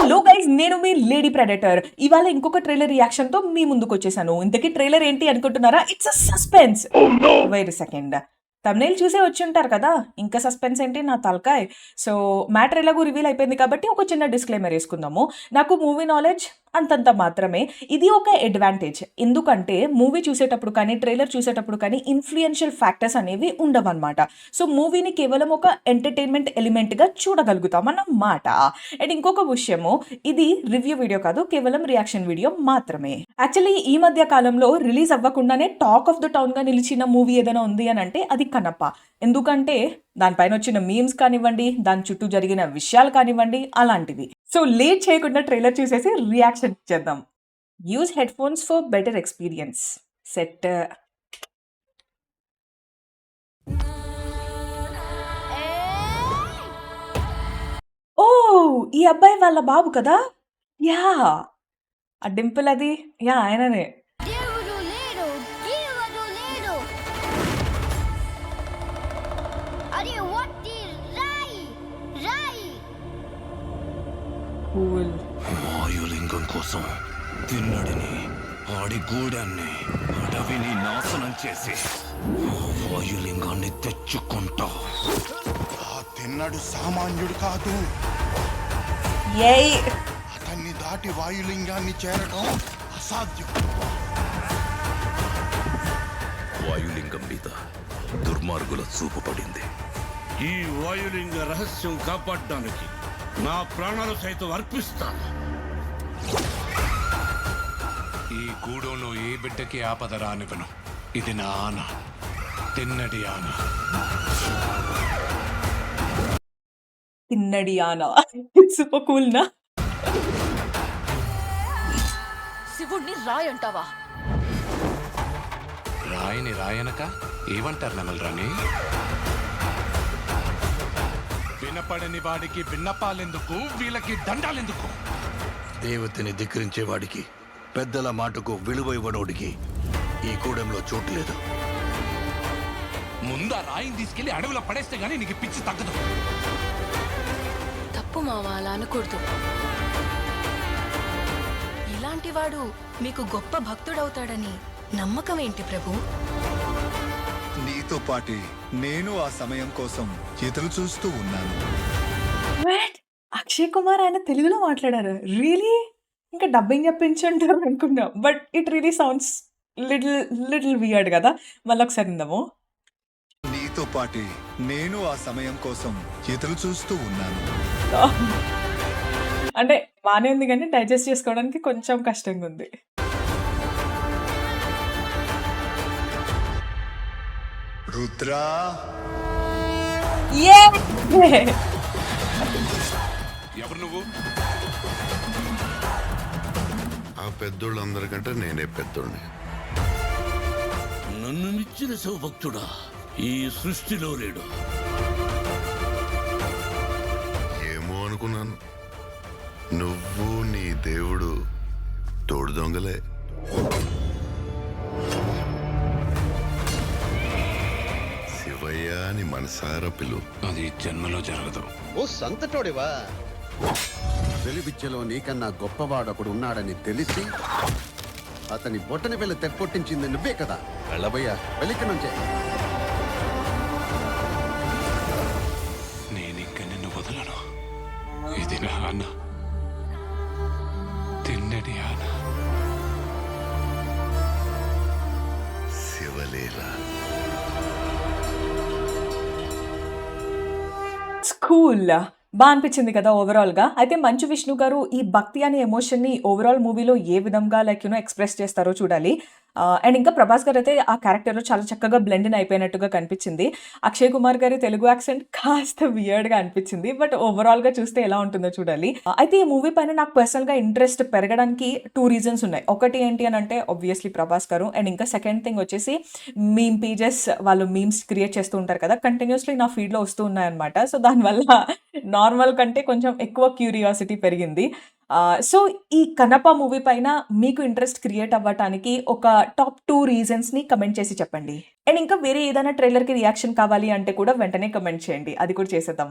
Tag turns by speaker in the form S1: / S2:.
S1: Hello guys, నేను మీ lady predator. ఇవాళ ఇంకొక ట్రైలర్ రియాక్షన్ తో మీ ముందుకు వచ్చేసాను. ఇంతకీ ట్రైలర్ ఏంటి అనుకుంటున్నారా? It's a suspense. Wait second, thumbnail చూసే వచ్చి ఉంటారు కదా, ఇంకా సస్పెన్స్ ఏంటి నా తలకాయ్. సో మ్యాటర్ ఎలాగో రివీల్ అయిపోయింది కాబట్టి ఒక చిన్న డిస్క్లైమర్ వేసుకుందాము. నాకు మూవీ నాలెడ్జ్ అంతంత మాత్రమే. ఇది ఒక అడ్వాంటేజ్, ఎందుకంటే మూవీ చూసేటప్పుడు కానీ ట్రైలర్ చూసేటప్పుడు కానీ ఇన్ఫ్లుయెన్షియల్ ఫ్యాక్టర్స్ అనేవి ఉండవన్నమాట. సో మూవీని కేవలం ఒక ఎంటర్టైన్మెంట్ ఎలిమెంట్గా చూడగలుగుతాం అన్నమాట. అండ్ ఇంకొక విషయము, ఇది రివ్యూ వీడియో కాదు, కేవలం రియాక్షన్ వీడియో మాత్రమే. యాక్చువల్లీ ఈ మధ్య కాలంలో రిలీజ్ అవ్వకుండానే టాక్ ఆఫ్ ద టౌన్ గా నిలిచిన మూవీ ఏదైనా ఉంది అని అంటే అది కనప్ప. ఎందుకంటే దానిపైన వచ్చిన మీమ్స్ కానివ్వండి, దాని చుట్టూ జరిగిన విషయాలు కానివ్వండి, అలాంటివి. సో లేట్ చేయకుండా ట్రైలర్ చూసేసి రియాక్షన్ చేద్దాం. Use headphones for better experience. Set. ఓ, ఈ అబ్బాయి వాళ్ళ బాబు కదా. యా, ఆ డింపుల్ అది, యా ఆయననే.
S2: దేవుడు లేడు, జీవుడు లేడు. అది వట్టి రాయి, రాయి.
S1: కూల్.
S3: వాయులింగం కోసం తిన్నడిని, ఆడి గూడాన్ని, అడవిని నాశనం చేసి వాయులింగాన్ని తెచ్చుకుంటా.
S4: ఆ తిన్నడు సామాన్యుడు కాదు.
S1: ఏయ్,
S4: అతన్ని దాటి వాయులింగాన్ని చేరడం అసాధ్యం.
S3: వాయులింగం మీద దుర్మార్గుల చూపు పడింది.
S5: ఈ వాయులింగ రహస్యం కాపాడడానికి నా ప్రాణాలు సైతం అర్పిస్తాను.
S6: ఈ గూడెంలో ఏ బిడ్డకి ఆపద రానివ్వను. ఇది నా ఆన, తిన్నడి ఆన.
S1: తిన్నడి ఆనా. సూపర్ కూల్ నా.
S7: శివుణ్ణి రాయ్ అంటావా?
S6: రాయని రాయనక ఏమంటారు నమలరాని? వినపడని వాడికి విన్నపాలెందుకు, వీళ్ళకి దండాలెందుకు?
S3: దేవతని ధిక్కరించేవాడికి, పెద్దల మాటకు విలువ ఇవ్వనోడికి ఈ కూడెంలో చోటు లేదు.
S6: ముందా రాయిని తీసుకెళ్లి అడవిలో పడేస్తే గానీ నీకు పిచ్చి తగ్గదు.
S7: తప్పు మావా, అలా అనకూడదు. ఇలాంటి వాడు మీకు గొప్ప భక్తుడవుతాడని నమ్మకం ఏంటి ప్రభు?
S8: నీతో పాటి నేను ఆ సమయం కోసం ఎదురు చూస్తూ ఉన్నాను.
S1: వాట్? అక్షయ్ కుమార్ ఆయన తెలుగులో మాట్లాడారు. రియలీ? ఇంకా డబ్బింగ్ చెప్పించుంటారు అనుకున్నా. But it really sounds little weird కదా. మళ్ళీ ఒకసారి విందాము.
S8: నీతో పాటి నేను ఆ సమయం కోసం ఎదురు చూస్తూ ఉన్నాను.
S1: అంటే బానే ఉంది కానీ డైజెస్ట్ చేసుకోవడానికి కొంచెం కష్టంగా ఉంది.
S8: రుద్రా,
S6: ఎవరు నువ్వు?
S4: ఆ పెద్దోళ్ళందరికంటే నేనే పెద్దోడిని.
S5: నన్ను మిచ్చిన శివభక్తుడా ఈ సృష్టిలో లేడు.
S4: ఏమో అనుకున్నాను. నువ్వు నీ దేవుడు తోడు దొంగలే. శివయ్య అని మనసారా పిలు.
S6: అది జన్మలో జరగదు.
S9: ఓ సంతటోడివా?
S10: వెలివిద్యలో నీకన్నా గొప్పవాడొకడు ఉన్నాడని తెలిసి అతని బొట్టని వెళ్ళి తెప్పొట్టించింది నువ్వే కదా. వెళ్ళబోయా, వెళ్ళిక నుంచే.
S6: నేనింక నిన్ను వదలను. ఇది నా ఆన, తిన్నడి ఆన.
S4: శివలీల.
S1: స్కూల్ బాగా అనిపించింది కదా ఓవరాల్ గా. అయితే మంచు విష్ణు గారు ఈ భక్తి అనే ఎమోషన్ ని ఓవరాల్ మూవీలో ఏ విధంగా ఎక్స్ప్రెస్ చేస్తారో చూడాలి. అండ్ ఇంకా ప్రభాస్ గారు అయితే ఆ క్యారెక్టర్ లో చాలా చక్కగా బ్లెండ్ ఇన్ అయిపోయినట్టుగా కనిపించింది. అక్షయ్ కుమార్ గారి తెలుగు యాక్సెంట్ కాస్త వియర్డ్ గా అనిపించింది. బట్ ఓవరాల్ గా చూస్తే ఎలా ఉంటుందో చూడాలి. అయితే ఈ మూవీ పైన నాకు పర్సనల్ గా ఇంట్రెస్ట్ పెరగడానికి 2 రీజన్స్ ఉన్నాయి. ఒకటి ఏంటి అని అంటే ఆబ్వియస్లీ ప్రభాస్ గారు, అండ్ ఇంకా సెకండ్ థింగ్ వచ్చేసి మీమ్ పేజెస్ వాళ్ళు మీమ్స్ క్రియేట్ చేస్తూ ఉంటారు కదా, కంటిన్యూస్లీ నా ఫీడ్ లో వస్తూ ఉన్నాయన్నమాట. సో దానివల్ల నార్మల్ కంటే కొంచెం ఎక్కువ క్యూరియాసిటీ పెరిగింది. సో ఈ కనప మూవీ పైన మీకు ఇంట్రెస్ట్ క్రియేట్ అవ్వటానికి ఒక టాప్ 2 రీజన్స్ ని కమెంట్ చేసి చెప్పండి. అండ్ ఇంకా వేరే ఏదైనా ట్రైలర్ కి రియాక్షన్ కావాలి అంటే కూడా వెంటనే కమెంట్ చేయండి, అది కూడా చేసేద్దాం.